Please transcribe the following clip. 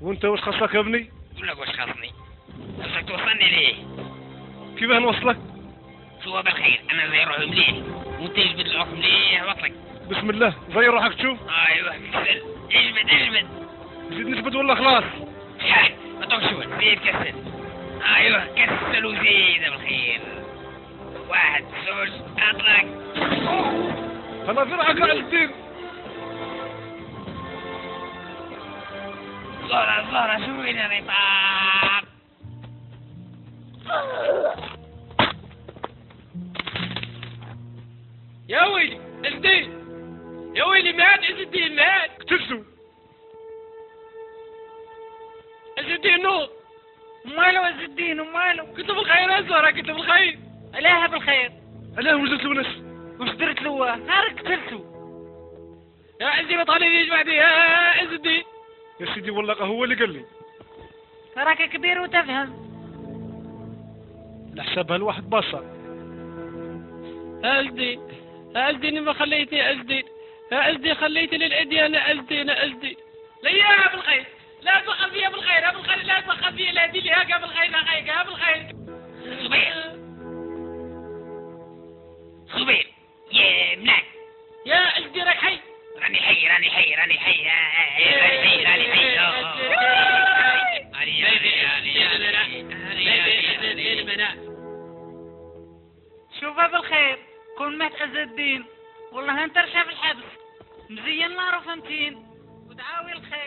وانت واش خاصك يا ابني؟ نقول لك واش خاصني. خاصك توصلني ليه. كيفاه نوصلك؟ صواب الخير، انا زي روحي مليح وانت جبد العوق مليح وصلك. بسم الله زي روحك تشوف. ايوه كسل. اجبد نزيد نجبد ولا خلاص؟ ما تقشون زيد كسل. ايوه كسل وزيد بالخير. واحد زوج اطلق. انا ذرعك على الدين. زهرة شو وين الرباط. يا ويلي الدين، يا ويلي مات عز الدين مات. قتلته. عز الدين نور. ماله عز الدين وماله؟ كنت بالخير يا زهرة، كنت بالخير. علاه بالخير. علاه وجدت له نفس. وش درت له؟ نهارك قتلته. يا عزي ما طالي ليش بعدي يا عز الدين. يا سيدي والله هو اللي قال لي. راك كبير وتفهم. لحسابها الواحد بصر. يا عزدين، يا عزدين ما خليتني يا عزدين، يا عزدين خليتني للعديان يا عزدين يا عزدين. لا يا بالخير، لا تبخل فيها بالخير، بالخير لا تبخل فيها، لا ديري هكا بالخير لا هكا بالخير. صبير يا ملاك. يا عزدين راك حي. راني حي راني حي راني حي راني حي. شوفها بالخير، كون مات عز الدين والله انت رشا في الحبس مزين نار وفهمتين ودعاوي الخير.